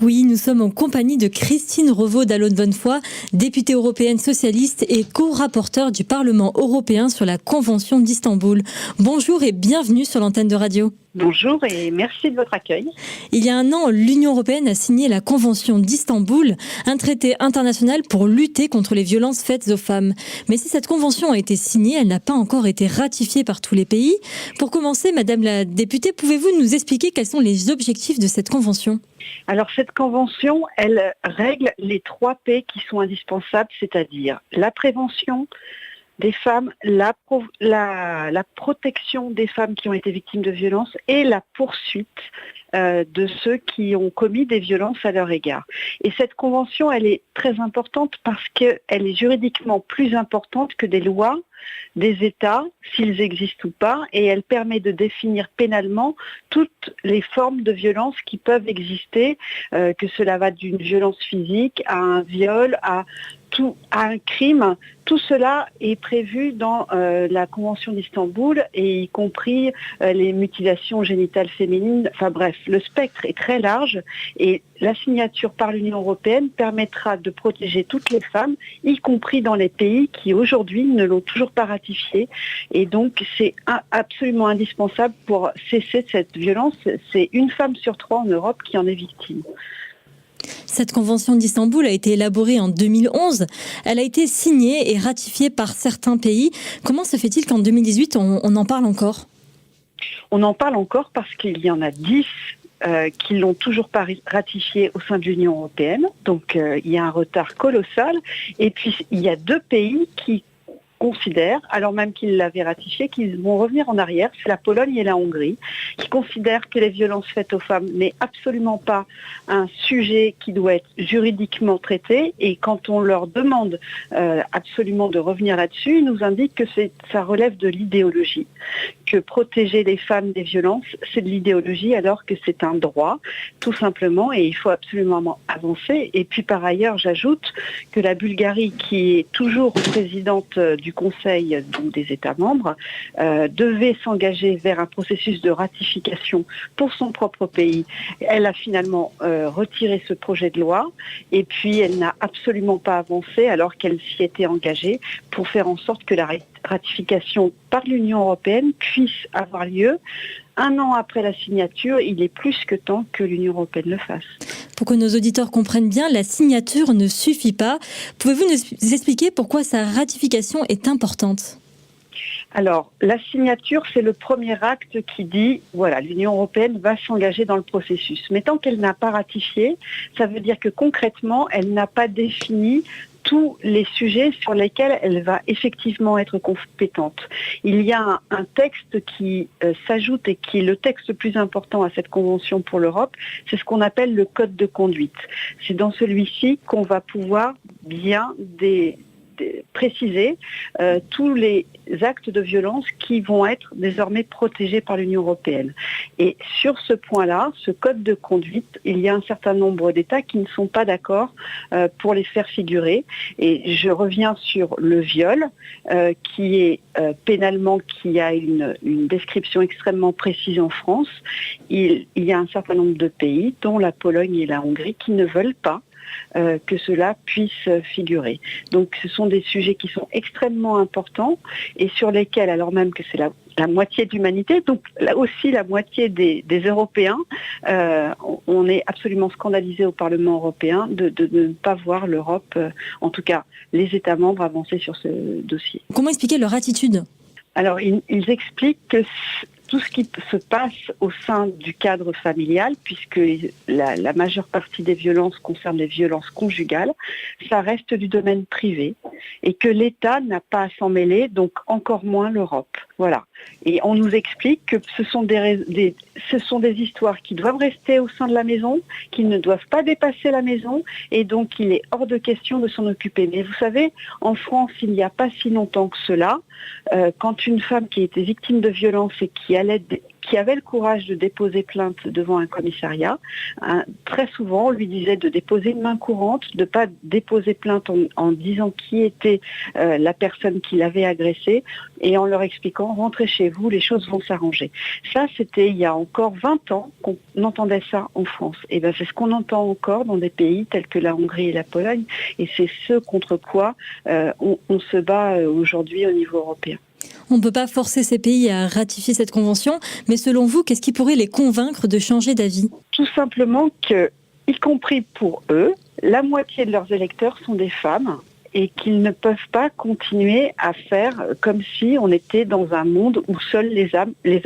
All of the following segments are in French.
Oui, nous sommes en compagnie de Christine Revaud d'Allonne-Bonnefoy, députée européenne socialiste et co-rapporteure du Parlement européen sur la Convention d'Istanbul. Bonjour et bienvenue sur l'antenne de radio. Bonjour et merci de votre accueil. Il y a un an, l'Union européenne a signé la Convention d'Istanbul, un traité international pour lutter contre les violences faites aux femmes. Mais si cette convention a été signée, elle n'a pas encore été ratifiée par tous les pays. Pour commencer, Madame la députée, pouvez-vous nous expliquer quels sont les objectifs de cette convention ? Alors cette convention, elle règle les 3 P qui sont indispensables, c'est-à-dire la prévention des femmes, la protection des femmes qui ont été victimes de violences et la poursuite de ceux qui ont commis des violences à leur égard. Et cette convention, elle est très importante parce qu'elle est juridiquement plus importante que des lois des États, s'ils existent ou pas, et elle permet de définir pénalement toutes les formes de violence qui peuvent exister, que cela va d'une violence physique à un viol, à un crime. Tout cela est prévu dans la Convention d'Istanbul, et y compris les mutilations génitales féminines. Enfin bref, le spectre est très large et la signature par l'Union européenne permettra de protéger toutes les femmes, y compris dans les pays qui aujourd'hui ne l'ont toujours pas ratifié. Et donc c'est absolument indispensable pour cesser cette violence. C'est une femme sur 3 en Europe qui en est victime. Cette convention d'Istanbul a été élaborée en 2011. Elle a été signée et ratifiée par certains pays. Comment se fait-il qu'en 2018, on en parle encore ? On en parle encore parce qu'il y en a 10 qui ne l'ont toujours pas ratifié au sein de l'Union européenne. Donc il y a un retard colossal. Et puis il y a 2 pays qui considèrent, alors même qu'ils l'avaient ratifié, qu'ils vont revenir en arrière, c'est la Pologne et la Hongrie, qui considèrent que les violences faites aux femmes n'est absolument pas un sujet qui doit être juridiquement traité, et quand on leur demande absolument de revenir là-dessus, ils nous indiquent que ça relève de l'idéologie, que protéger les femmes des violences, c'est de l'idéologie alors que c'est un droit, tout simplement, et il faut absolument avancer. Et puis par ailleurs, j'ajoute que la Bulgarie, qui est toujours présidente du Conseil des États membres, devait s'engager vers un processus de ratification pour son propre pays. Elle a finalement retiré ce projet de loi, et puis elle n'a absolument pas avancé alors qu'elle s'y était engagée pour faire en sorte que la ratification par l'Union européenne puisse avoir lieu. Un an après la signature, il est plus que temps que l'Union européenne le fasse. Pour que nos auditeurs comprennent bien, la signature ne suffit pas. Pouvez-vous nous expliquer pourquoi sa ratification est importante ? Alors, la signature, c'est le premier acte qui dit, voilà, l'Union européenne va s'engager dans le processus. Mais tant qu'elle n'a pas ratifié, ça veut dire que concrètement, elle n'a pas défini tous les sujets sur lesquels elle va effectivement être compétente. Il y a un texte qui s'ajoute et qui est le texte le plus important à cette convention pour l'Europe, c'est ce qu'on appelle le code de conduite. C'est dans celui-ci qu'on va pouvoir bien préciser tous les actes de violence qui vont être désormais protégés par l'Union européenne. Et sur ce point-là, ce code de conduite, il y a un certain nombre d'États qui ne sont pas d'accord pour les faire figurer. Et je reviens sur le viol, qui est pénalement, qui a une description extrêmement précise en France. Il y a un certain nombre de pays, dont la Pologne et la Hongrie, qui ne veulent pas que cela puisse figurer. Donc ce sont des sujets qui sont extrêmement importants et sur lesquels, alors même que c'est la moitié de l'humanité, donc là aussi la moitié des Européens, on est absolument scandalisé au Parlement européen de ne pas voir l'Europe, en tout cas les États membres, avancer sur ce dossier. Comment expliquer leur attitude ? Alors ils expliquent que tout ce qui se passe au sein du cadre familial, puisque la majeure partie des violences concerne les violences conjugales, ça reste du domaine privé et que l'État n'a pas à s'en mêler, donc encore moins l'Europe. Voilà. Et on nous explique que ce sont des histoires qui doivent rester au sein de la maison, qui ne doivent pas dépasser la maison, et donc il est hors de question de s'en occuper. Mais vous savez, en France, il n'y a pas si longtemps que cela, quand une femme qui était victime de violence et qui qui avait le courage de déposer plainte devant un commissariat. Très souvent, on lui disait de déposer une main courante, de ne pas déposer plainte en disant qui était la personne qui l'avait agressé et en leur expliquant rentrez chez vous, les choses vont s'arranger. Ça, c'était il y a encore 20 ans qu'on entendait ça en France. Et bien, c'est ce qu'on entend encore dans des pays tels que la Hongrie et la Pologne, et c'est ce contre quoi on se bat aujourd'hui au niveau européen. On ne peut pas forcer ces pays à ratifier cette convention, mais selon vous, qu'est-ce qui pourrait les convaincre de changer d'avis ? Tout simplement que, y compris pour eux, la moitié de leurs électeurs sont des femmes et qu'ils ne peuvent pas continuer à faire comme si on était dans un monde où seuls les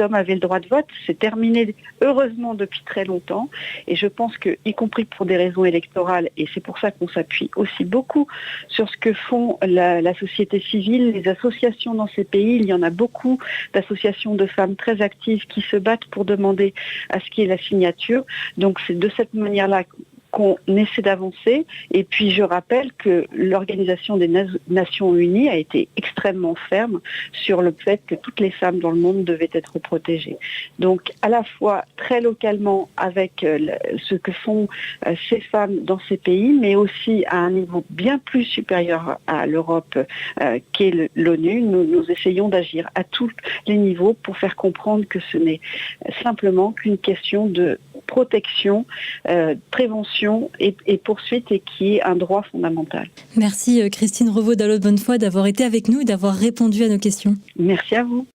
hommes avaient le droit de vote. C'est terminé heureusement depuis très longtemps et je pense que, y compris pour des raisons électorales, et c'est pour ça qu'on s'appuie aussi beaucoup sur ce que font la société civile, les associations dans ces pays. Il y en a beaucoup d'associations de femmes très actives qui se battent pour demander à ce qu'il y ait la signature. Donc c'est de cette manière-là qu'on essaie d'avancer. Et puis je rappelle que l'Organisation des Nations Unies a été extrêmement ferme sur le fait que toutes les femmes dans le monde devaient être protégées. Donc à la fois très localement avec ce que font ces femmes dans ces pays, mais aussi à un niveau bien plus supérieur à l'Europe qu'est l'ONU, nous essayons d'agir à tous les niveaux pour faire comprendre que ce n'est simplement qu'une question de protection, prévention et poursuite, et qui est un droit fondamental. Merci Christine Revaud d'Allo de Bonnefoy d'avoir été avec nous et d'avoir répondu à nos questions. Merci à vous.